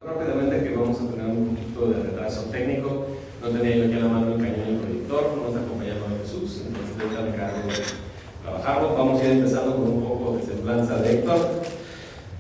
Rápidamente que vamos a tener un poquito de retraso técnico, no tenía yo aquí a la mano el cañón y el proyector, no nos acompañaba Jesús, entonces yo me encargo de trabajarlo. Vamos a ir empezando con un poco de semblanza de Héctor.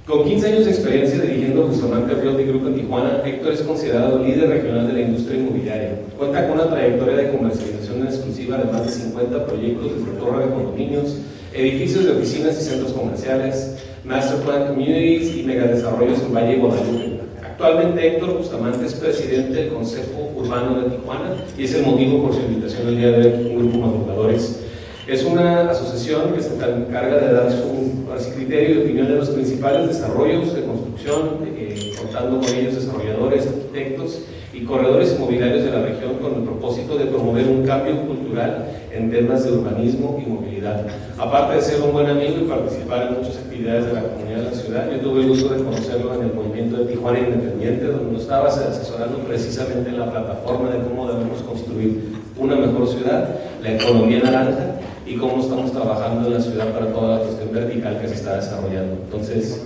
Con 15 años de experiencia dirigiendo Bustamante Realty Group en Tijuana, Héctor es considerado líder regional de la industria inmobiliaria. Cuenta con una trayectoria de comercialización exclusiva de más de 50 proyectos desde torre de condominios, edificios de oficinas y centros comerciales, master plan communities y megadesarrollos en Valle de Guadalupe. Actualmente Héctor Bustamante es presidente del Consejo Urbano de Tijuana y es el motivo por su invitación el día de hoy aquí en Grupo Madrugadores. Es una asociación que se encarga de dar su criterio y opinión de los principales desarrollos de construcción, contando con ellos desarrolladores, arquitectos y corredores inmobiliarios de la región con el propósito de promover un cambio cultural en temas de urbanismo y movilidad. Aparte de ser un buen amigo y participar en muchas actividades de la comunidad de la ciudad, yo tuve el gusto de conocerlo en el movimiento de Tijuana Independiente, donde nos estaba asesorando precisamente en la plataforma de cómo debemos construir una mejor ciudad, la economía naranja y cómo estamos trabajando en la ciudad para toda la cuestión vertical que se está desarrollando. Entonces,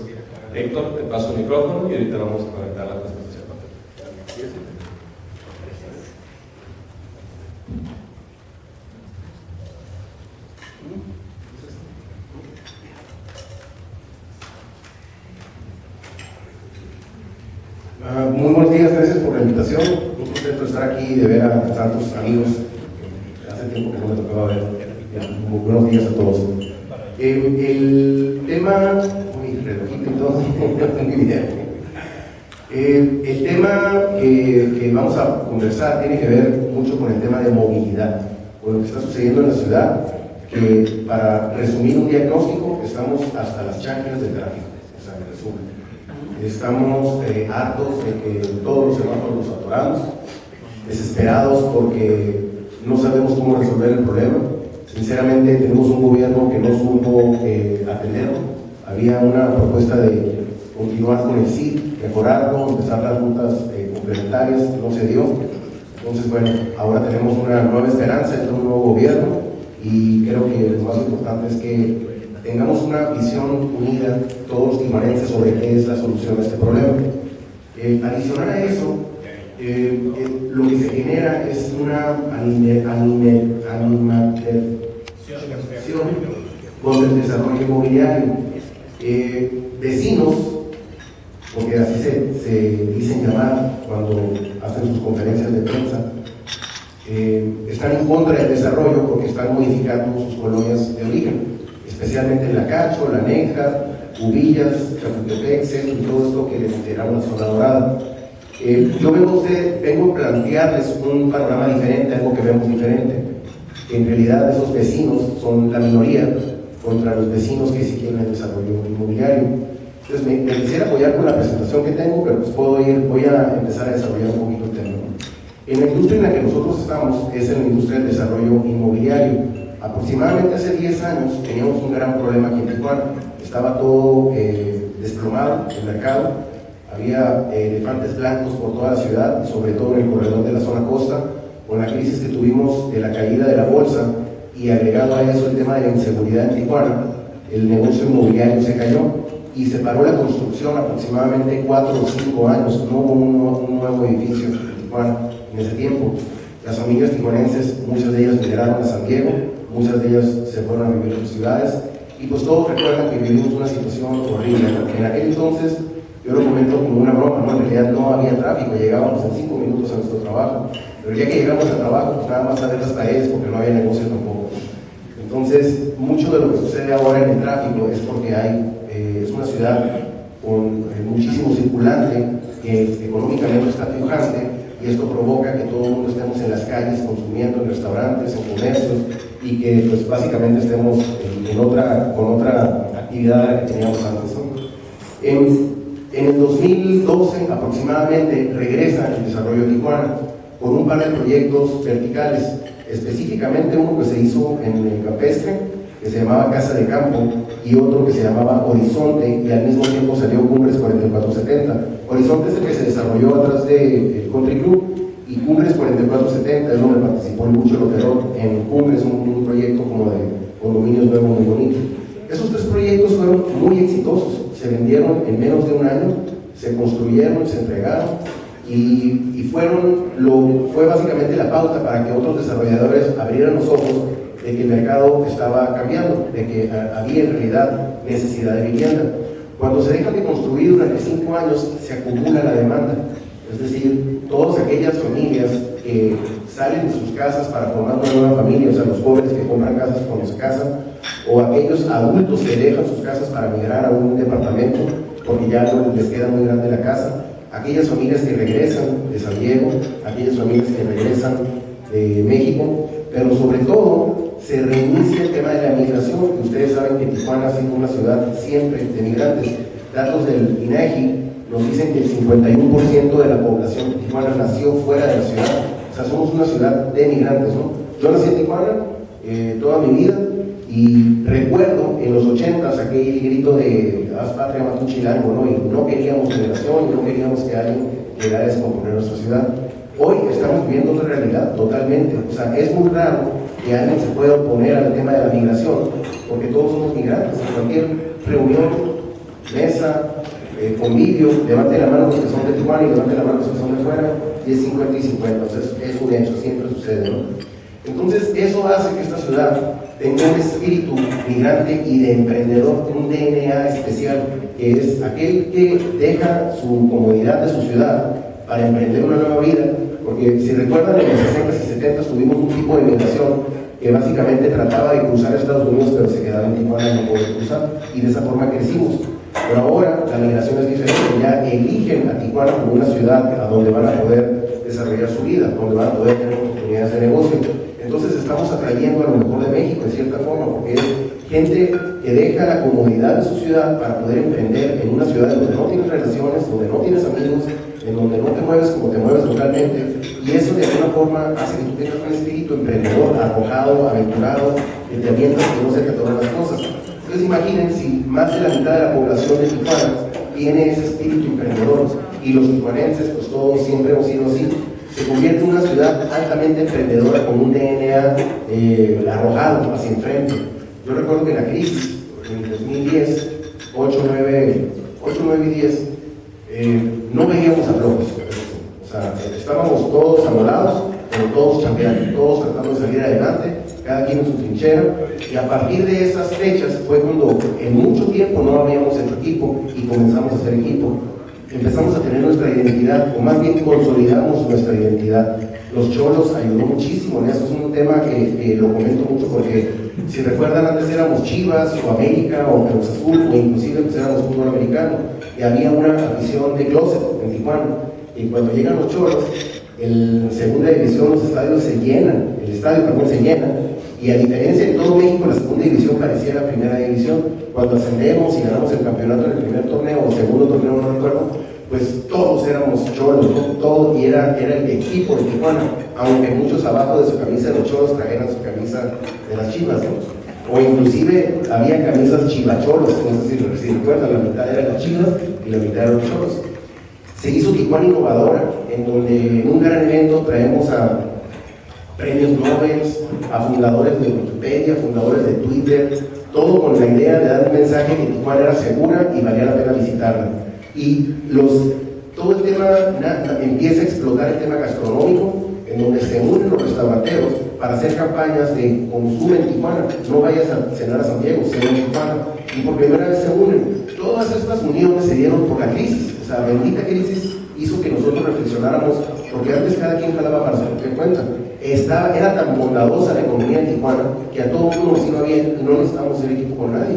Héctor, te paso el micrófono y ahorita vamos a conectar la presentación. Muy buenos días, gracias por la invitación. Un contento de estar aquí y de ver a tantos amigos. Hace tiempo que no me tocaba ver. Muy buenos días a todos. El tema, relojito y todo, muy bien. El tema que vamos a conversar tiene que ver mucho con el tema de movilidad, con lo que está sucediendo en la ciudad, que para resumir un diagnóstico, estamos hasta las chanclas del tráfico, o sea, en resumen. Estamos hartos de que todos los semáforos los atoramos, desesperados porque no sabemos cómo resolver el problema. Sinceramente, tenemos un gobierno que no supo atenderlo. Había una propuesta de continuar con el CID, mejorarlo, empezar las rutas complementarias, no se dio. Entonces, bueno, ahora tenemos una nueva esperanza entre un nuevo gobierno y creo que lo más importante es que tengamos una visión unida, todos los tijuanenses, sobre qué es la solución a este problema. Adicional a eso, lo que se genera es una animadversión con el desarrollo inmobiliario. Vecinos, porque así se dicen llamar cuando hacen sus conferencias de prensa, están en contra del desarrollo porque están modificando sus colonias de origen, especialmente en La Cacho, La Negra, Ubillas, Chapultepec, Centro y todo esto que era una zona dorada. Yo vengo a plantearles un panorama diferente, algo que vemos diferente. En realidad esos vecinos son la minoría contra los vecinos que sí quieren el desarrollo inmobiliario. Entonces me quisiera apoyar con la presentación que tengo, pero pues voy a empezar a desarrollar un poquito el tema. En la industria en la que nosotros estamos es en la industria del desarrollo inmobiliario. Aproximadamente hace 10 años teníamos un gran problema aquí en Tijuana. Estaba todo desplomado el mercado, había elefantes blancos por toda la ciudad, sobre todo en el corredor de la zona costa, con la crisis que tuvimos de la caída de la bolsa y agregado a eso el tema de la inseguridad en Tijuana, el negocio inmobiliario se cayó y se paró la construcción aproximadamente 4 o 5 años. No hubo un nuevo edificio en Tijuana en ese tiempo. Las familias tijuanenses, muchas de ellas migraron a San Diego, muchas de ellas se fueron a vivir en sus ciudades y pues todos recuerdan que vivimos una situación horrible. En aquel entonces, yo lo comento como una broma, ¿no? En realidad no había tráfico, llegábamos en 5 minutos a nuestro trabajo, pero ya que llegamos al trabajo, pues nada más a ver las paredes porque no había negocio tampoco. Entonces, mucho de lo que sucede ahora en el tráfico es porque es una ciudad con muchísimo circulante que económicamente está pujante, y esto provoca que todo el mundo estemos en las calles consumiendo, en restaurantes, en comercios, y que pues básicamente estemos con otra actividad que teníamos antes, ¿no? En el 2012 aproximadamente regresa el desarrollo de Tijuana con un par de proyectos verticales, específicamente uno que se hizo en el Campestre, que se llamaba Casa de Campo, y otro que se llamaba Horizonte, y al mismo tiempo salió Cumbres 4470. Horizonte es el que se desarrolló atrás del Country Club, y Cumbres 4470 es donde participó mucho el Oterón en Cumbres, un proyecto como de condominios nuevos muy bonito. Esos 3 proyectos fueron muy exitosos, se vendieron en menos de un año, se construyeron, se entregaron y fue básicamente la pauta para que otros desarrolladores abrieran los ojos de que el mercado estaba cambiando, de que había en realidad necesidad de vivienda. Cuando se deja de construir durante 5 años, se acumula la demanda. Es decir, todas aquellas familias que salen de sus casas para formar una nueva familia, o sea, los jóvenes que compran casas cuando se casan, o aquellos adultos que dejan sus casas para migrar a un departamento porque ya no les queda muy grande la casa, aquellas familias que regresan de San Diego, aquellas familias que regresan de México, pero sobre todo se reinicia el tema de la migración, que ustedes saben que Tijuana ha sido una ciudad siempre de migrantes. Datos del INEGI nos dicen que el 51% de la población de Tijuana nació fuera de la ciudad, o sea, somos una ciudad de migrantes, ¿no? Yo nací en Tijuana toda mi vida y recuerdo en los 80s aquel grito de haz patria, mata un chilango, ¿no? Y no queríamos migración, no queríamos que alguien llegara a descomponer nuestra ciudad. Hoy estamos viviendo otra realidad totalmente, o sea, es muy raro que alguien se pueda oponer al tema de la migración, porque todos somos migrantes. En cualquier reunión, mesa, convivio, levante la mano los que son de Tijuana y levante la mano los que son de fuera, y es 50 y 50, entonces es un hecho, siempre sucede, ¿no? Entonces eso hace que esta ciudad tenga un espíritu migrante y de emprendedor, un DNA especial, que es aquel que deja su comodidad de su ciudad para emprender una nueva vida, porque si recuerdan en los 60s y 70s tuvimos un tipo de migración que básicamente trataba de cruzar Estados Unidos pero se quedaba en Tijuana y no podía cruzar, y de esa forma crecimos. Pero ahora la migración es diferente, ya eligen a Tijuana como una ciudad a donde van a poder desarrollar su vida, donde van a poder tener oportunidades de negocio. Entonces estamos atrayendo a lo mejor de México en cierta forma, porque es gente que deja la comodidad de su ciudad para poder emprender en una ciudad donde no tienes relaciones, donde no tienes amigos, en donde no te mueves como te mueves localmente, y eso de alguna forma hace que tú tengas un espíritu emprendedor, arrojado, aventurado, que te avientas que no se te atoran las cosas. Entonces imaginen si más de la mitad de la población de Tijuana tiene ese espíritu emprendedor, y los tijuanenses, pues todos siempre hemos sido así, se convierte en una ciudad altamente emprendedora con un DNA arrojado hacia enfrente. Yo recuerdo que la crisis en 2010, 8, 9 y 10, no veíamos a flojos. O sea, estábamos todos amolados, pero todos chambeando, todos tratando de salir adelante, cada quien en su trinchera, y a partir de esas fechas fue cuando en mucho tiempo no habíamos hecho equipo y comenzamos a hacer equipo. Empezamos a tener nuestra identidad, o más bien consolidamos nuestra identidad. Los cholos ayudó muchísimo en eso, es un tema que lo comento mucho porque si recuerdan antes éramos Chivas o América o Cruz Azul o inclusive pues éramos fútbol americano y había una afición de closet en Tijuana, y cuando llegan los cholos en segunda división los estadios se llenan, el estadio también se llena, y a diferencia de todo México la segunda división parecía la primera división. Cuando ascendemos y ganamos el campeonato en el primer torneo o segundo torneo, no recuerdo, pues todos éramos cholos, ¿no? Todo, y era el equipo de Tijuana, aunque muchos abajo de su camisa de los cholos trajeran su camisa de las Chivas, ¿no? O inclusive había camisas chivacholos, no sé si recuerdan, la mitad eran las Chivas y la mitad eran los cholos. Se hizo Tijuana Innovadora, en donde en un gran evento traemos a premios Nobel, a fundadores de Wikipedia, fundadores de Twitter, todo con la idea de dar un mensaje que Tijuana era segura y valía la pena visitarla. Y todo el tema empieza a explotar el tema gastronómico, en donde se unen los restauranteros para hacer campañas de consumo en Tijuana. No vayas a cenar a San Diego, cena en Tijuana. Y por primera vez se unen. Todas estas uniones se dieron por la crisis. O sea, bendita crisis hizo que nosotros reflexionáramos, porque antes cada quien jalaba para su propia cuenta. Era tan bondadosa la economía en Tijuana que a todo el mundo nos iba bien y no necesitamos ser equipo con nadie.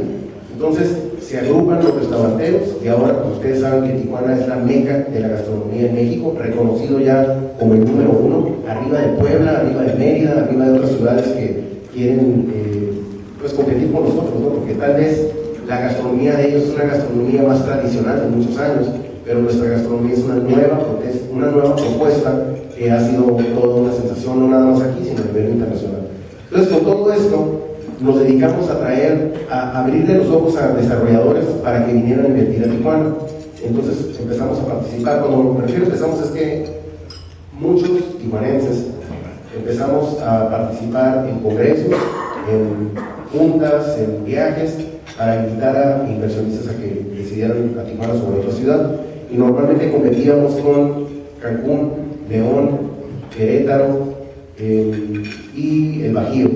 Entonces se agrupan los restauranteros y ahora pues, ustedes saben que Tijuana es la meca de la gastronomía en México, reconocido ya como el número 1, arriba de Puebla, arriba de Mérida, arriba de otras ciudades que quieren pues competir con nosotros, ¿no? Porque tal vez la gastronomía de ellos es una gastronomía más tradicional de muchos años, pero nuestra gastronomía es una nueva propuesta que ha sido toda una sensación, no nada más aquí, sino a nivel internacional. Entonces, con todo esto, nos dedicamos a abrirle los ojos a desarrolladores para que vinieran a invertir a Tijuana. Entonces, empezamos a participar. Cuando me refiero a empezamos es que muchos tijuanenses empezamos a participar en congresos, en juntas, en viajes, para invitar a inversionistas a que decidieran a Tijuana sobre otra ciudad. y normalmente competíamos con Cancún, León, Querétaro y el Bajío,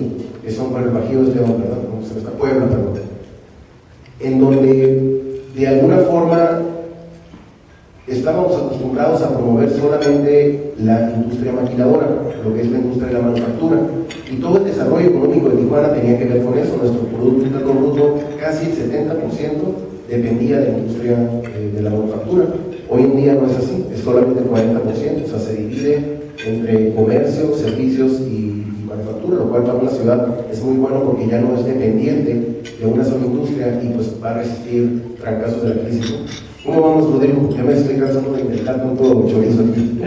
que son, bueno, el Bajío es León, ¿verdad? No, se me está Puebla, perdón. En donde de alguna forma estábamos acostumbrados a promover solamente la industria maquiladora, lo que es la industria de la manufactura, y todo el desarrollo económico de Tijuana tenía que ver con eso. Nuestro Producto Interno Bruto, casi el 70%, dependía de la industria de la manufactura. Hoy en día no es así, es solamente el 40%, o sea, se divide entre comercio, servicios y manufactura, lo cual para una ciudad es muy bueno porque ya no es dependiente de una sola industria y pues va a resistir fracasos de la crisis, ¿no? ¿Cómo vamos, Rodrigo? Ya me estoy cansando de inventar con todo chorizo aquí.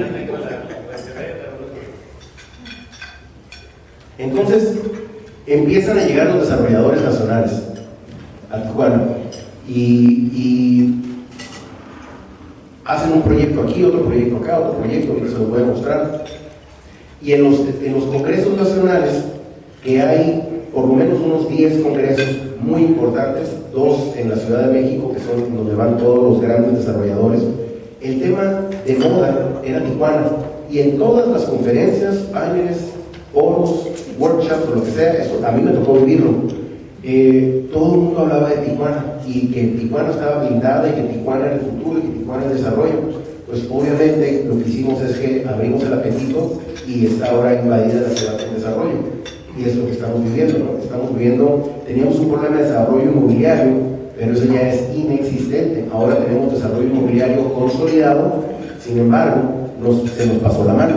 Entonces, empiezan a llegar los desarrolladores nacionales a Tijuana y hacen un proyecto aquí, otro proyecto acá, otro proyecto que se los voy a mostrar. Y en los congresos nacionales, que hay por lo menos unos 10 congresos muy importantes, 2 en la Ciudad de México, que son donde van todos los grandes desarrolladores, el tema de moda era Tijuana, y en todas las conferencias, paneles, foros, workshops o lo que sea, eso a mí me tocó vivirlo. Todo el mundo hablaba de Tijuana, y que Tijuana estaba blindada, y que Tijuana era el futuro, y que Tijuana era el desarrollo. Pues obviamente lo que hicimos es que abrimos el apetito y está ahora invadida la ciudad con desarrollo. Y es lo que estamos viviendo, ¿no? Estamos viviendo, teníamos un problema de desarrollo inmobiliario, pero eso ya es inexistente. Ahora tenemos desarrollo inmobiliario consolidado, sin embargo, se nos pasó la mano.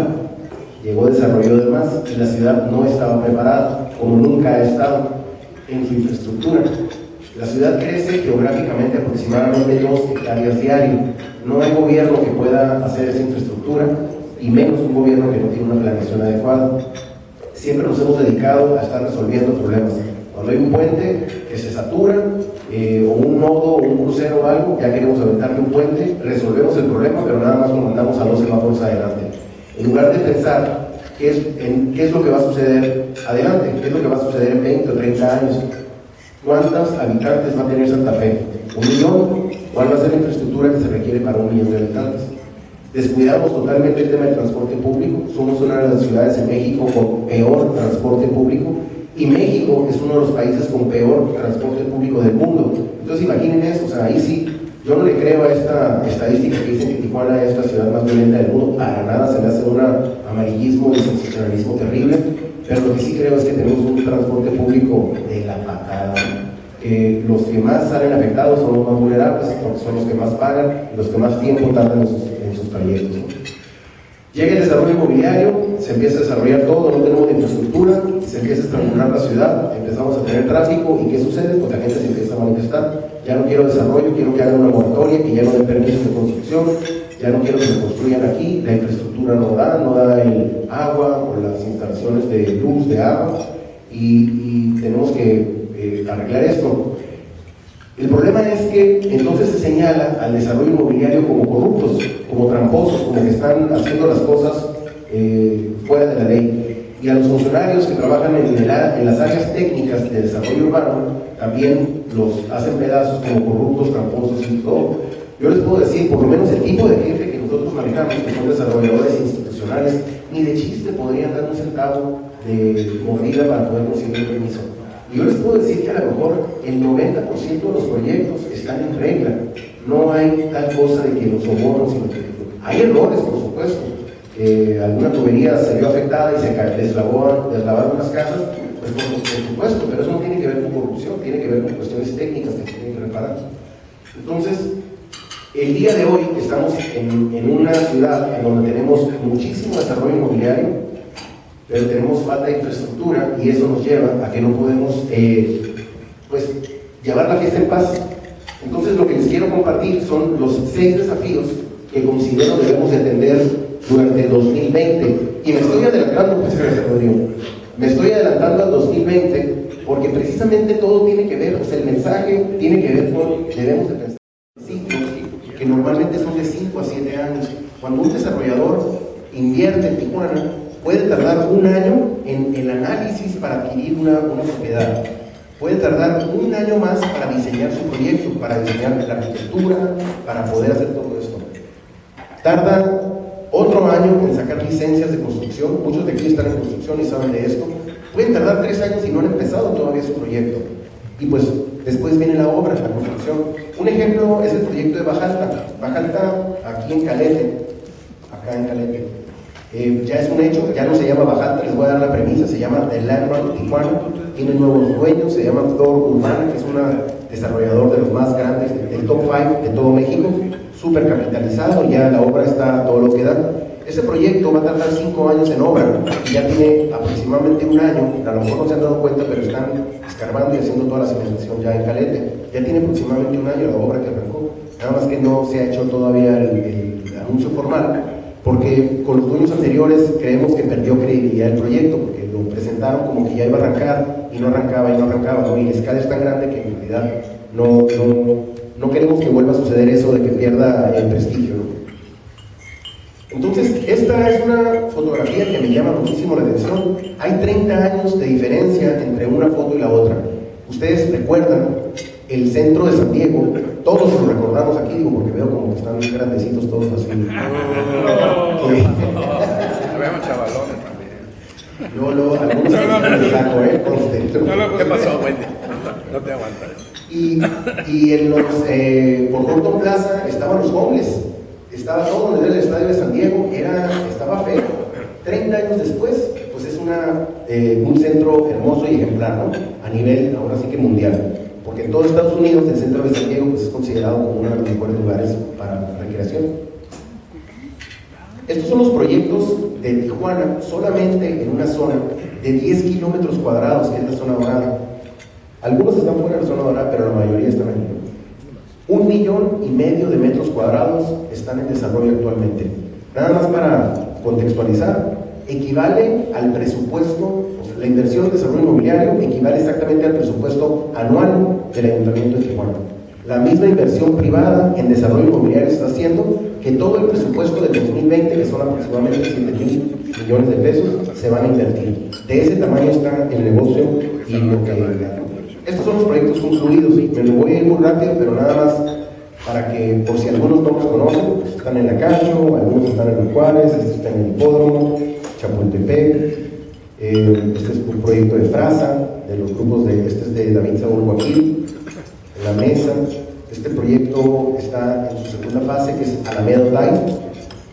Llegó desarrollo de más y la ciudad no estaba preparada, como nunca ha estado en su infraestructura. La ciudad crece geográficamente aproximadamente 2 hectáreas diarias. No hay gobierno que pueda hacer esa infraestructura, y menos un gobierno que no tiene una planeación adecuada. Siempre nos hemos dedicado a estar resolviendo problemas. Cuando hay un puente que se satura, o un nodo, o un crucero o algo, ya queremos aventarle un puente, resolvemos el problema, pero nada más lo mandamos a 2 semáforos adelante. En lugar de pensar qué es lo que va a suceder adelante, qué es lo que va a suceder en 20 o 30 años. ¿Cuántos habitantes va a tener Santa Fe? ¿1 millón? ¿Cuál va a ser la infraestructura que se requiere para 1 millón de habitantes? Descuidamos totalmente el tema del transporte público. Somos una de las ciudades en México con peor transporte público, y México es uno de los países con peor transporte público del mundo. Entonces imaginen eso, o sea, ahí sí, yo no le creo a esta estadística que dice que Tijuana es la ciudad más violenta del mundo. Para nada, se le hace un amarillismo y sensacionalismo terrible, pero lo que sí creo es que tenemos un transporte público de la patada. Los que más salen afectados son los más vulnerables, porque son los que más pagan y los que más tiempo tardan en sus trayectos, ¿no? Llega el desarrollo inmobiliario, se empieza a desarrollar todo, no tenemos infraestructura, se empieza a estrangular la ciudad, empezamos a tener tráfico, y ¿qué sucede? Pues la gente se empieza a manifestar. Ya no quiero desarrollo, quiero que hagan una moratoria, que ya no den permisos de construcción, ya no quiero que se construyan aquí, la infraestructura no da el agua o las instalaciones de luz, de agua, y tenemos que arreglar esto. El problema es que entonces se señala al desarrollo inmobiliario como corruptos, como tramposos, como que están haciendo las cosas fuera de la ley. Y a los funcionarios que trabajan en las áreas técnicas de desarrollo urbano también los hacen pedazos como corruptos, tramposos y todo. Yo les puedo decir, por lo menos el tipo de gente que nosotros manejamos, que son desarrolladores institucionales, ni de chiste podrían dar un centavo de mordida para poder conseguir el permiso. Y yo les puedo decir que a lo mejor el 90% de los proyectos están en regla. No hay tal cosa de que los sobornos, sino que hay errores, por supuesto. Alguna tubería se vio afectada y se deslavaron las casas, pues por supuesto, pero eso no tiene que ver con corrupción, tiene que ver con cuestiones técnicas que se tienen que reparar. Entonces, el día de hoy estamos en una ciudad en donde tenemos muchísimo desarrollo inmobiliario, pero tenemos falta de infraestructura, y eso nos lleva a que no podemos pues llevar la fiesta en paz. Entonces lo que les quiero compartir son los 6 desafíos que considero debemos de atender durante el 2020, y me estoy adelantando, pues, Rodrigo, me estoy adelantando al 2020 porque precisamente todo tiene que ver, o sea, el mensaje tiene que ver con, debemos de pensar en ciclos que normalmente son de 5 a 7 años. Cuando un desarrollador invierte en Tijuana, puede tardar 1 año en el análisis para adquirir una propiedad. Puede tardar 1 año más para diseñar su proyecto, para diseñar la arquitectura, para poder hacer todo esto. Tarda otro año en sacar licencias de construcción. Muchos de aquí están en construcción y saben de esto. Pueden tardar 3 años y no han empezado todavía su proyecto. Y pues después viene la obra, la construcción. Un ejemplo es el proyecto de Bajalta. Bajalta, aquí en Calete, acá en Calete. Ya es un hecho, ya no se llama Bajalta, les voy a dar la premisa, se llama The Landmark Tijuana, tiene nuevos dueños, se llama Flor Urbana, que es una desarrollador de los más grandes, del top 5 de todo México, súper capitalizado, ya la obra está todo lo que da. Ese proyecto va a tardar 5 años en obra, y ya tiene aproximadamente un año, a lo mejor no se han dado cuenta, pero están escarbando y haciendo toda la cimentación ya en Calete. Ya tiene aproximadamente un año la obra que arrancó, nada más que no se ha hecho todavía el anuncio formal, porque con los dueños anteriores creemos que perdió credibilidad el proyecto, porque lo presentaron como que ya iba a arrancar, y no arrancaba, ¿no? Y la escala es tan grande que en realidad no queremos que vuelva a suceder eso de que pierda el prestigio, ¿no? Entonces, esta es una fotografía que me llama muchísimo la atención. Hay 30 años de diferencia entre una foto y la otra. Ustedes recuerdan el centro de San Diego, todos lo recordamos aquí, digo, porque veo como que están grandecitos todos así. Habíamos chavalones también. Algunos se saco, ¿Qué pasó, Wendy? No te aguantas. Y en los, por Gordon Plaza estaban los homeless. Estaba todo donde era el estadio de San Diego, estaba feo. 30 años después, pues es un centro hermoso y ejemplar, ¿no? A nivel, ahora sí que mundial. Porque en todo Estados Unidos, el centro de San Diego pues, es considerado como uno de los mejores lugares para recreación. Estos son los proyectos de Tijuana, solamente en una zona de 10 kilómetros cuadrados, que es la zona dorada. Algunos están fuera de la zona dorada, pero la mayoría están aquí. 1,5 millones de metros cuadrados están en desarrollo actualmente. Nada más para contextualizar, equivale al presupuesto, o sea, la inversión en desarrollo inmobiliario equivale exactamente al presupuesto anual del Ayuntamiento de Tijuana. La misma inversión privada en desarrollo inmobiliario está haciendo que todo el presupuesto del 2020, que son aproximadamente 7,000 millones de pesos, se van a invertir. De ese tamaño está el negocio y lo que... Estos son los proyectos concluidos, me lo voy a ir muy rápido, pero nada más para que, por si algunos no los conocen, pues están en Acacho, algunos están en Juárez, este está en el Hipódromo, Chapultepec, este es un proyecto de Frasa, de los grupos este es de David Saúl Joaquín, en La Mesa. Este proyecto está en su segunda fase, que es Alameda Otay.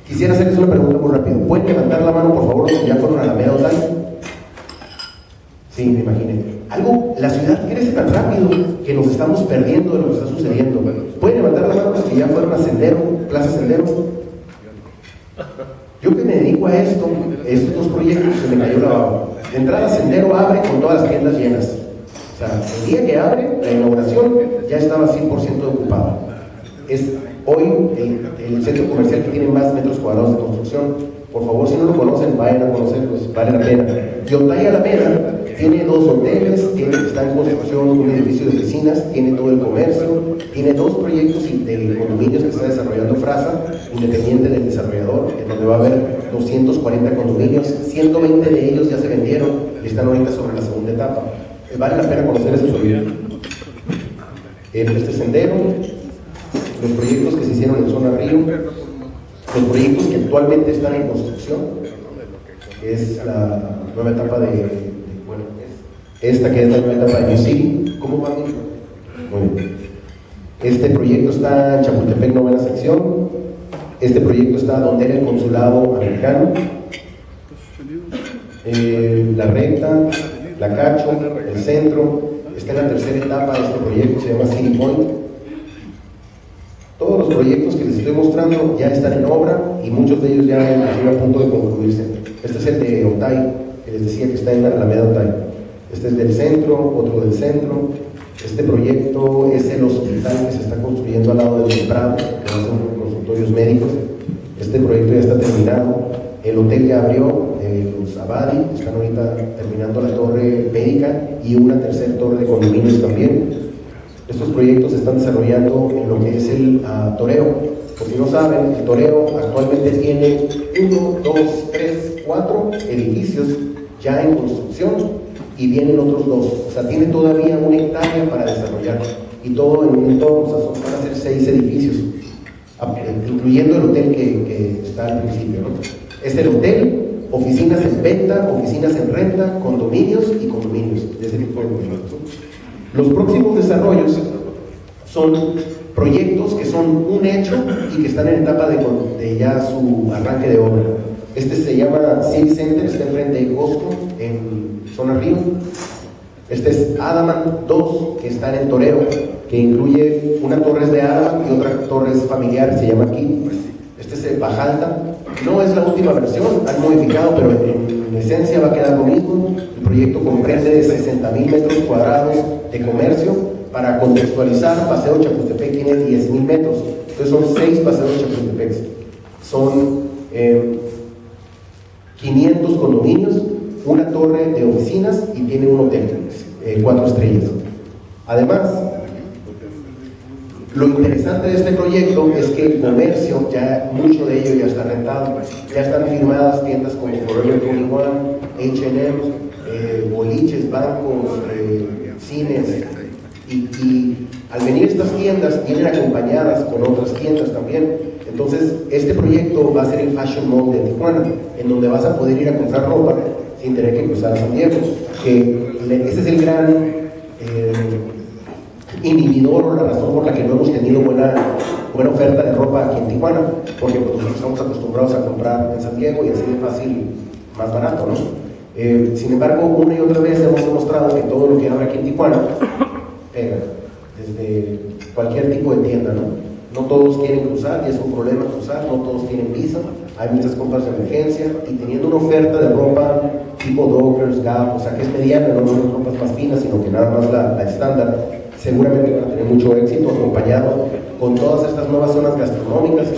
Quisiera hacerles una pregunta muy rápido. ¿Pueden levantar la mano, por favor, si ya fueron a Alameda Otay? Sí, me imaginé. La ciudad crece tan rápido que nos estamos perdiendo de lo que está sucediendo. ¿Pueden levantar la mano los que ya fueron a Sendero, Plaza Sendero? Yo que me dedico a esto, estos dos proyectos, se me cayó la baba. De entrada, Sendero abre con todas las tiendas llenas. O sea, el día que abre, la inauguración ya estaba 100% ocupada. Es hoy el centro comercial que tiene más metros cuadrados de construcción. Por favor, si no lo conocen, vayan a conocerlos, vale la pena. Y Otay Alameda tiene 2 hoteles, está en construcción un edificio de oficinas, tiene todo el comercio, tiene 2 proyectos de condominios que está desarrollando Frasa, independiente del desarrollador, en donde va a haber 240 condominios, 120 de ellos ya se vendieron y están ahorita sobre la segunda etapa. Vale la pena conocer este proyecto. Este Sendero, los proyectos que se hicieron en Zona Río, los proyectos que actualmente están en construcción, es la nueva etapa esta que es la nueva etapa de New City. ¿Cómo va, amigo? Muy bien. Este proyecto está en Chapultepec, novena sección. Este proyecto está donde era el consulado americano. La Recta, La Cacho, el centro. Está en la tercera etapa de este proyecto, se llama City Point. Todos los proyectos que les estoy mostrando ya están en obra y muchos de ellos ya están a punto de concluirse. Este es el de Otay, que les decía que está en la Alameda Otay. Este es del centro, otro del centro. Este proyecto es el hospital que se está construyendo al lado del Prado, que va a ser consultorios médicos. Este proyecto ya está terminado. El hotel ya abrió, los Abadi, están ahorita terminando la torre médica y una tercera torre de condominios también. Estos proyectos se están desarrollando en lo que es el Toreo. Por si no saben, el Toreo actualmente tiene 1, 2, 3, 4 edificios ya en construcción y vienen otros 2. O sea, tiene todavía 1 hectárea para desarrollar y todo en un entorno, o sea, van a ser 6 edificios. incluyendo el hotel que está al principio, ¿no? Es el hotel, oficinas en venta, oficinas en renta, condominios y condominios, de ese tipo de proyectos. Los próximos desarrollos son proyectos que son un hecho y que están en etapa de ya su arranque de obra. Este se llama City Center, está enfrente de Costco, en zona Río. Este es Adamant 2, que está en Toreo, que incluye una torre de Adamant y otra torre familiar, se llama Key. Este es el Bajalta. No es la última versión, han modificado, pero en esencia va a quedar lo mismo. El proyecto comprende de 60,000 metros cuadrados de comercio. Para contextualizar, Paseo Chapultepec tiene 10,000 metros, entonces son 6 paseos Chapultepec. Son 500 condominios, una torre de oficinas y tiene un hotel, 4 estrellas. Además, lo interesante de este proyecto es que el comercio, ya mucho de ello ya está rentado, ya están firmadas tiendas como Forever 21, H&M, boliches, bancos, cines, y al venir estas tiendas vienen acompañadas con otras tiendas también. Entonces este proyecto va a ser el Fashion Mall de Tijuana, en donde vas a poder ir a comprar ropa sin tener que cruzar a San Diego, que ese es el gran inhibidor o la razón por la que no hemos tenido buena oferta de ropa aquí en Tijuana, porque pues, nosotros estamos acostumbrados a comprar en San Diego y así de fácil, más barato, ¿no? Sin embargo, una y otra vez hemos demostrado que todo lo que abre aquí en Tijuana pega, desde cualquier tipo de tienda, ¿no? No todos quieren cruzar y es un problema cruzar, no todos tienen visa, hay muchas compras de emergencia y teniendo una oferta de ropa tipo Dockers, Gap, o sea que es mediana, no son ropas más finas, sino que nada más la estándar, seguramente van a tener mucho éxito acompañado con todas estas nuevas zonas gastronómicas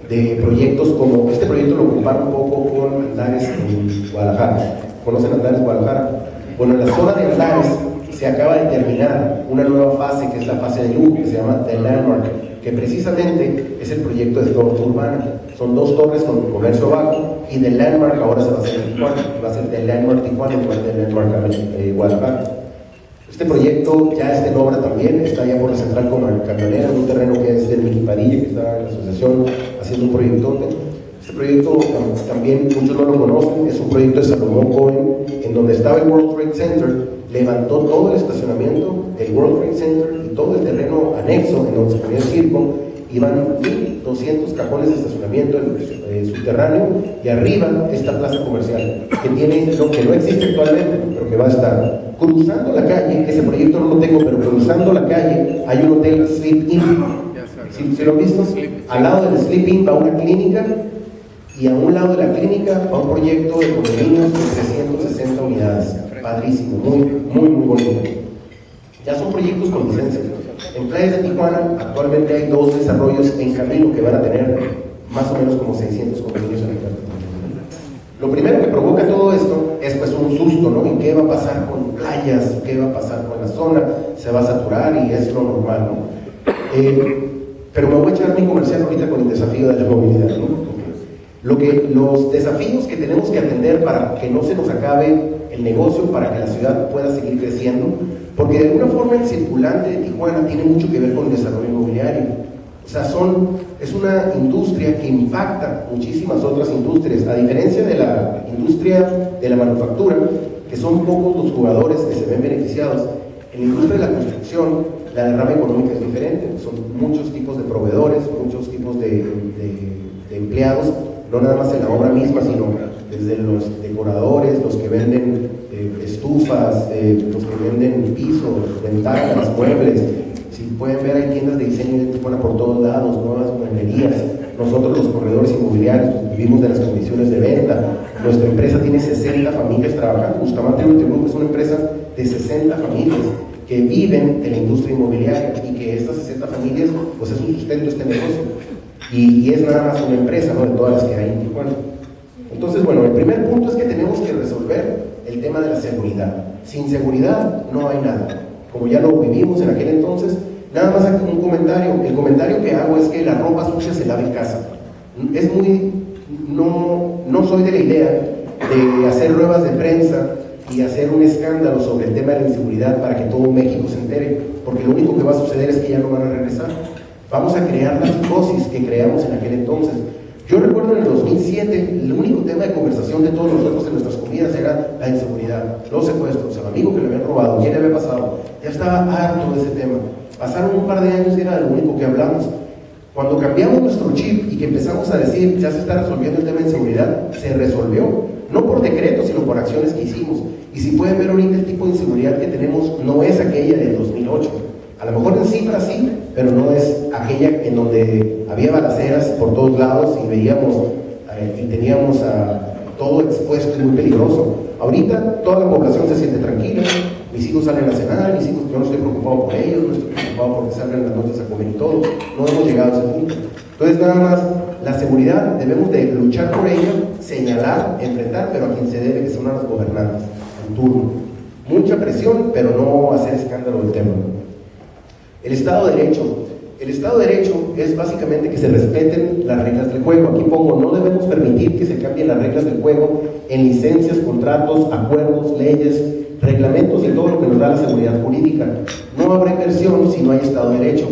de proyectos como, este proyecto lo comparo un poco con Andares en Guadalajara. ¿Conocen Andares, Guadalajara? Bueno, en la zona de Andares se acaba de terminar una nueva fase, que es la fase de lujo, que se llama The Landmark, que precisamente es el proyecto de torre urbana. Son 2 torres con comercio bajo, y The Landmark ahora se va a hacer en Tijuana, va a ser The Landmark Tijuana en lugar de The Landmark Guadalajara. Este proyecto ya está en obra también, está ya por la central camionera, en un terreno que es del Miki Padilla, que está en la asociación haciendo un proyectote. Este proyecto también muchos no lo conocen, es un proyecto de Salomón Cohen, en donde estaba el World Trade Center, levantó todo el estacionamiento del World Trade Center y todo el terreno anexo en donde se ponía el circo, y van 1,200 cajones de estacionamiento subterráneo, y arriba esta plaza comercial, que tiene lo que no existe actualmente, pero que va a estar. Cruzando la calle, ese proyecto no lo tengo, pero cruzando la calle hay un hotel Sleep Inn. ¿Sí lo han visto? Al lado del Sleep Inn va una clínica, y a un lado de la clínica va un proyecto de condominios de 360 unidades. Padrísimo, muy bonito. Ya son proyectos con licencia. En Playas de Tijuana actualmente hay 2 desarrollos en camino que van a tener más o menos como 600 condominios en el mercado. Lo primero que provoca todo esto es pues un susto, ¿no? ¿Y qué va a pasar con playas? ¿Qué va a pasar con la zona? ¿Se va a saturar? Y es lo normal, ¿no? Pero me voy a echar mi comercial ahorita con el desafío de la movilidad, ¿no? Los desafíos que tenemos que atender para que no se nos acabe el negocio, para que la ciudad pueda seguir creciendo, porque de alguna forma el circulante de Tijuana tiene mucho que ver con el desarrollo inmobiliario. O sea, es una industria que impacta muchísimas otras industrias, a diferencia de la industria de la manufactura, que son pocos los jugadores que se ven beneficiados. En la industria de la construcción, la derrama económica es diferente, son muchos tipos de proveedores, muchos tipos de empleados, no nada más en la obra misma, sino desde los decoradores, los que venden estufas, los que venden pisos, ventanas, muebles. Si pueden ver, hay tiendas de diseño de Tijuana por todos lados, nuevas mueblerías. Nosotros los corredores inmobiliarios pues, vivimos de las condiciones de venta. Nuestra empresa tiene 60 familias trabajando. Bustamante Realty Group es una empresa de 60 familias que viven de la industria inmobiliaria, y que estas 60 familias, pues es un sustento este negocio. Y es nada más una empresa, ¿no?, de todas las que hay en Tijuana. Entonces, bueno, el primer punto es que tenemos que resolver el tema de la seguridad. Sin seguridad no hay nada. Como ya lo vivimos en aquel entonces, nada más aquí un comentario. El comentario que hago es que la ropa sucia se lava en casa. No soy de la idea de hacer ruedas de prensa y hacer un escándalo sobre el tema de la inseguridad para que todo México se entere, porque lo único que va a suceder es que ya no van a regresar. vamos a crear la psicosis que creamos en aquel entonces. Yo recuerdo en el 2007, el único tema de conversación de todos nosotros en nuestras comidas era la inseguridad, los secuestros, el amigo que le habían robado, quién le había pasado. Ya estaba harto de ese tema. Pasaron un par de años y era lo único que hablamos. Cuando cambiamos nuestro chip y que empezamos a decir, ya se está resolviendo el tema de inseguridad, se resolvió, no por decreto, sino por acciones que hicimos. Y si pueden ver ahorita, el tipo de inseguridad que tenemos no es aquella del 2008. A lo mejor en cifras sí, pero no es aquella en donde había balaceras por todos lados y veíamos y teníamos todo expuesto y muy peligroso. Ahorita toda la población se siente tranquila, mis hijos salen a cenar, yo no estoy preocupado por ellos, no estoy preocupado porque salgan en las noches a comer y todo, no hemos llegado a ese punto. Entonces nada más, la seguridad debemos de luchar por ella, señalar, enfrentar, pero a quien se debe, que son a los gobernantes, en turno. Mucha presión, pero no hacer escándalo del tema. El Estado de Derecho. El Estado de Derecho es básicamente que se respeten las reglas del juego. Aquí pongo, no debemos permitir que se cambien las reglas del juego en licencias, contratos, acuerdos, leyes, reglamentos y todo lo que nos da la seguridad jurídica. No habrá inversión si no hay Estado de Derecho.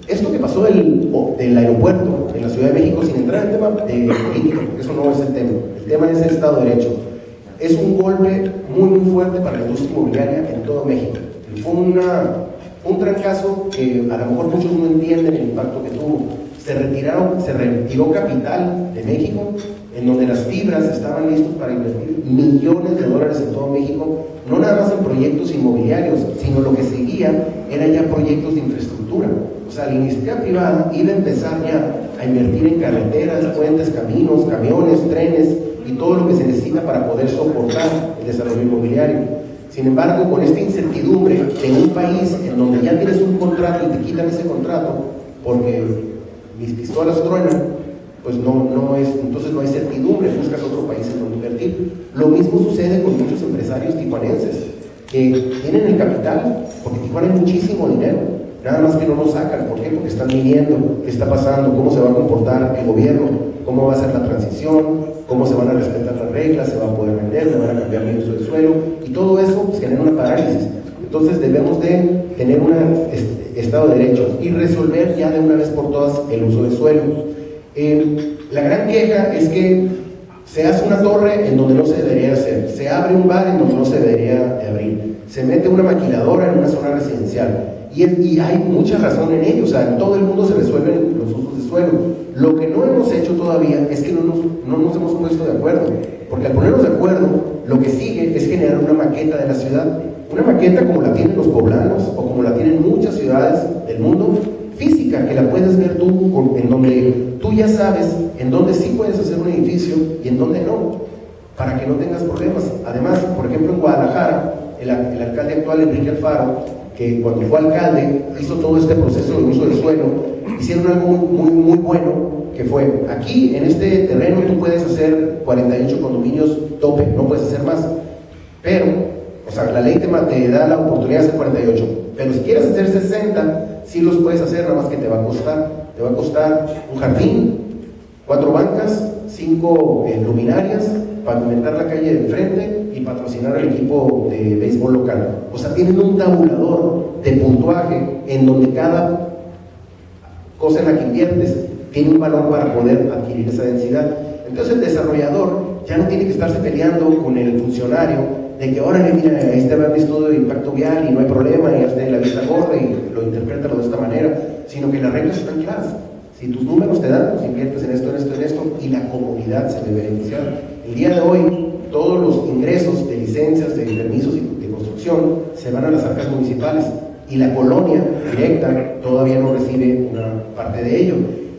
Esto que pasó del aeropuerto en la Ciudad de México, sin entrar en tema político, porque eso no es el tema es el Estado de Derecho. Es un golpe muy fuerte para la industria inmobiliaria en todo México. Fue un trancazo que a lo mejor muchos no entienden el impacto que tuvo. Se retiró capital de México, en donde las fibras estaban listos para invertir millones de dólares en todo México, no nada más en proyectos inmobiliarios, sino lo que seguía eran ya proyectos de infraestructura. O sea, la iniciativa privada iba a empezar ya a invertir en carreteras, puentes, caminos, camiones, trenes y todo lo que se necesita para poder soportar el desarrollo inmobiliario. Sin embargo, con esta incertidumbre en un país en donde ya tienes un contrato y te quitan ese contrato porque mis pistolas truenan, pues entonces no hay certidumbre, buscas otro país en donde invertir. Lo mismo sucede con muchos empresarios tijuanenses que tienen el capital, porque Tijuana hay muchísimo dinero, nada más que no lo sacan. ¿Por qué? Porque están midiendo qué está pasando, cómo se va a comportar el gobierno, cómo va a ser la transición, cómo se van a respetar las reglas, se va a poder vender, se van a cambiar el uso del suelo, y todo eso pues, genera una parálisis. Entonces debemos de tener un Estado de Derecho y resolver ya de una vez por todas el uso del suelo. La gran queja es que se hace una torre en donde no se debería hacer, se abre un bar en donde no se debería de abrir, se mete una maquiladora en una zona residencial, y hay mucha razón en ello. O sea, en todo el mundo se resuelven los usos de suelo. Lo que no hemos hecho todavía es que no nos hemos puesto de acuerdo, porque al ponernos de acuerdo, lo que sigue es generar una maqueta de la ciudad, una maqueta como la tienen los poblanos o como la tienen muchas ciudades del mundo, física, que la puedes ver tú, en donde tú ya sabes en dónde sí puedes hacer un edificio y en dónde no, para que no tengas problemas. Además, por ejemplo, en Guadalajara, el alcalde actual, Enrique Alfaro, que cuando fue alcalde hizo todo este proceso de uso del suelo, hicieron algo muy bueno, que fue, aquí en este terreno tú puedes hacer 48 condominios tope, no puedes hacer más, pero, o sea, la ley te da la oportunidad de hacer 48, pero si quieres hacer 60, sí los puedes hacer, nada más que te va a costar un jardín, 4 bancas, 5 luminarias, pavimentar la calle de enfrente y patrocinar al equipo de béisbol local. O sea, tienen un tabulador de puntuaje en donde cada cosa en la que inviertes tiene un valor para poder adquirir esa densidad. Entonces el desarrollador ya no tiene que estarse peleando con el funcionario de que ahora mira, ahí está mi estudio de impacto vial y no hay problema, y hasta la vista gorda y lo interprétalo de esta manera, sino que las reglas están claras. Si tus números te dan, pues inviertes en esto, y la comunidad se debe beneficiar. El día de hoy, todos los ingresos de licencias, de permisos y de construcción se van a las arcas municipales, y la colonia directa todavía no recibe una parte de ello.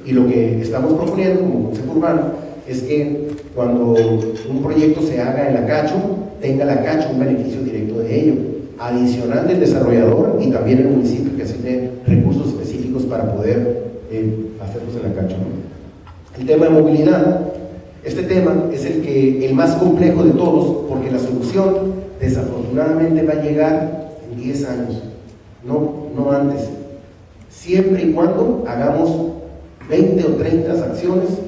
Y lo que estamos proponiendo como Consejo Urbano es que cuando un proyecto se haga en la Cacho, tenga la Cacho un beneficio directo de ello, adicional del desarrollador y también el municipio que asigne recursos específicos para poder hacerlos en la Cacho, ¿no? El tema de movilidad, este tema es el más complejo de todos, porque la solución desafortunadamente va a llegar en 10 años, no antes, siempre y cuando hagamos 20 o 30 acciones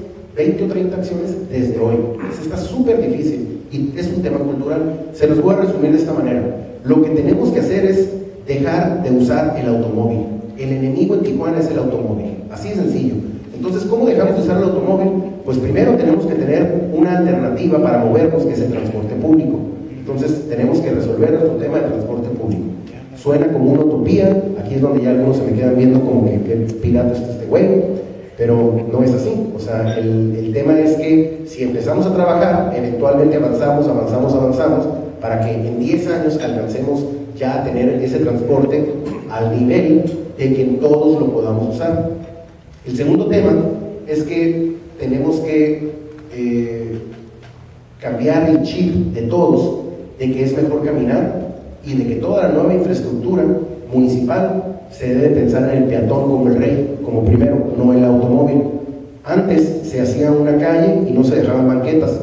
desde hoy. Eso está súper difícil y es un tema cultural. Se los voy a resumir de esta manera. Lo que tenemos que hacer es dejar de usar el automóvil. el enemigo en Tijuana es el automóvil, así de sencillo. Entonces, ¿cómo dejamos de usar el automóvil? Pues primero tenemos que tener una alternativa para movernos, que es el transporte público. Entonces, tenemos que resolver nuestro tema de transporte público. Suena como una utopía, aquí es donde ya algunos se me quedan viendo como que pirata es este güey, pero no es así. O sea, el tema es que si empezamos a trabajar, eventualmente avanzamos para que en 10 años alcancemos ya a tener ese transporte al nivel de que todos lo podamos usar. El segundo tema es que tenemos que cambiar el chip de todos de que es mejor caminar y de que toda la nueva infraestructura municipal se debe pensar en el peatón como el rey, como primero, no el automóvil. Antes se hacía una calle y no se dejaban banquetas,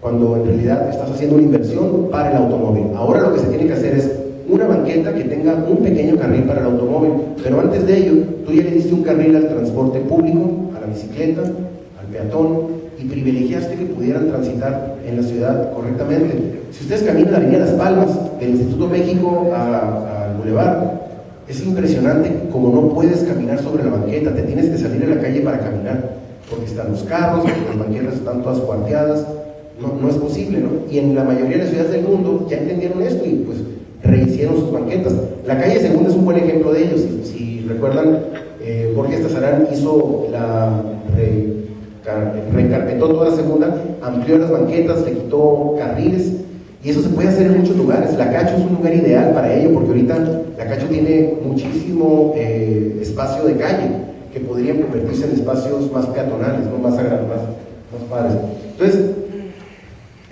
cuando en realidad estás haciendo una inversión para el automóvil. Ahora lo que se tiene que hacer es una banqueta que tenga un pequeño carril para el automóvil, pero antes de ello, tú ya le diste un carril al transporte público, a la bicicleta, al peatón, y privilegiaste que pudieran transitar en la ciudad correctamente. Si ustedes caminan la avenida Las Palmas, del Instituto México al Boulevard, es impresionante como no puedes caminar sobre la banqueta, te tienes que salir a la calle para caminar, porque están los carros, porque las banquetas están todas cuarteadas, no es posible, ¿no? Y en la mayoría de las ciudades del mundo ya entendieron esto y pues rehicieron sus banquetas. La calle Segunda es un buen ejemplo de ello. Si recuerdan, Jorge Estazarán hizo recarpetó toda la Segunda, amplió las banquetas, le quitó carriles, y eso se puede hacer en muchos lugares. La Cacho es un lugar ideal para ello, porque ahorita la Cacho tiene muchísimo espacio de calle, que podrían convertirse en espacios más peatonales, ¿no? Más padres. Entonces,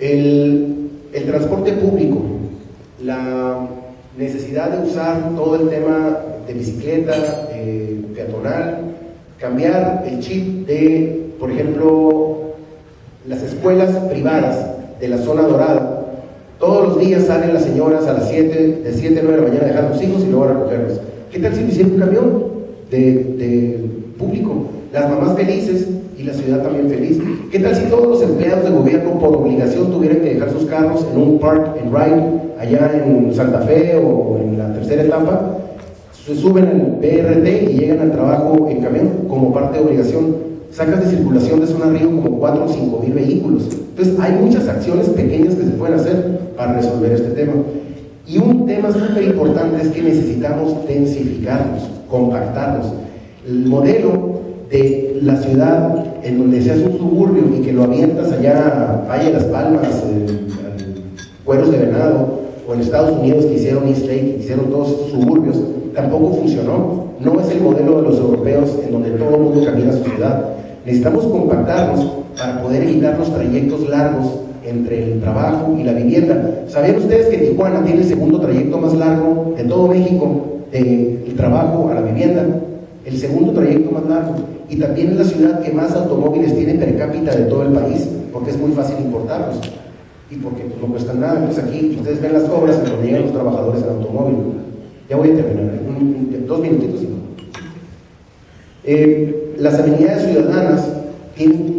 el transporte público, la necesidad de usar todo el tema de bicicleta, peatonal, cambiar el chip de, por ejemplo, las escuelas privadas de la zona dorada. Todos los días salen las señoras a las 7, de 7 a 9 de la mañana a dejar a sus hijos y luego a recogerlos. ¿Qué tal si le hicieron un camión de público? Las mamás felices y la ciudad también feliz. ¿Qué tal si todos los empleados de gobierno por obligación tuvieran que dejar sus carros en un park and ride allá en Santa Fe o en la tercera etapa? Se suben al BRT y llegan al trabajo en camión como parte de obligación. Sacas de circulación de Zona Río como 4 o 5 mil vehículos. Entonces hay muchas acciones pequeñas que se pueden hacer para resolver este tema. Y un tema súper importante es que necesitamos densificarlos, compactarlos. El modelo de la ciudad en donde se hace un suburbio y que lo avientas allá a Valle de las Palmas, a Cueros de Venado, o en Estados Unidos que hicieron East Lake, que hicieron todos estos suburbios, tampoco funcionó. No es el modelo de los europeos en donde todo el mundo camina a su ciudad. Necesitamos compactarnos para poder evitar los trayectos largos entre el trabajo y la vivienda. ¿Sabían ustedes que Tijuana tiene el segundo trayecto más largo de todo México, del trabajo a la vivienda? El segundo trayecto más largo. Y también es la ciudad que más automóviles tiene per cápita de todo el país, porque es muy fácil importarlos y porque pues, no cuestan nada. Entonces aquí ustedes ven las obras en donde llegan los trabajadores en automóvil. Ya voy a terminar, 2 minutitos. Las amenidades ciudadanas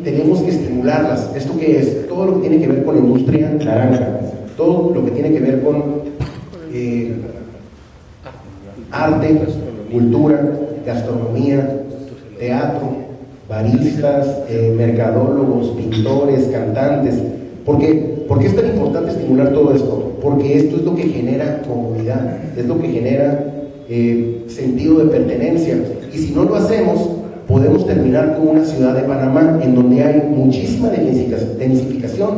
tenemos que estimularlas. ¿Esto qué es? Todo lo que tiene que ver con la industria naranja, todo lo que tiene que ver con arte, cultura, gastronomía, teatro, baristas, mercadólogos, pintores, cantantes. ¿Por qué es tan importante estimular todo esto? Porque esto es lo que genera comunidad, es lo que genera sentido de pertenencia. Y si no lo hacemos, podemos terminar como una ciudad de Panamá, en donde hay muchísima densificación,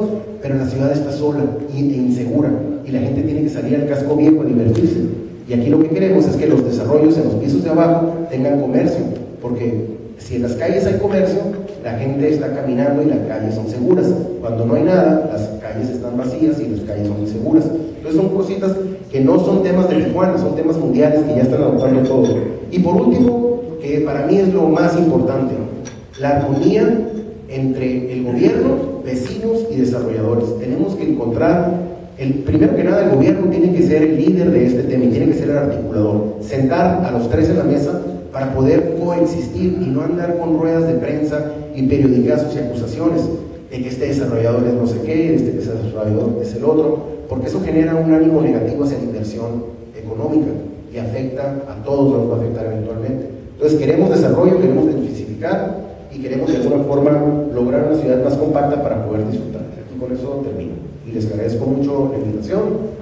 pero la ciudad está sola e insegura, y la gente tiene que salir al casco viejo a divertirse. Y aquí lo que queremos es que los desarrollos en los pisos de abajo tengan comercio, porque si en las calles hay comercio, la gente está caminando y las calles son seguras. Cuando no hay nada, las calles están vacías y las calles son inseguras. Entonces son cositas que no son temas de Tijuana, son temas mundiales que ya están adoptando todo. Y por último, que para mí es lo más importante, la armonía entre el gobierno, vecinos y desarrolladores. Tenemos que encontrar, primero que nada, el gobierno tiene que ser el líder de este tema y tiene que ser el articulador, sentar a los tres en la mesa para poder coexistir y no andar con ruedas de prensa y periodicazos y acusaciones de que este desarrollador es no sé qué, este desarrollador es el otro, porque eso genera un ánimo negativo hacia la inversión económica. y afecta a todos, nos va a afectar eventualmente. Entonces queremos desarrollo, queremos densificar y queremos de alguna forma lograr una ciudad más compacta para poder disfrutar. Y con eso termino. Y les agradezco mucho la invitación.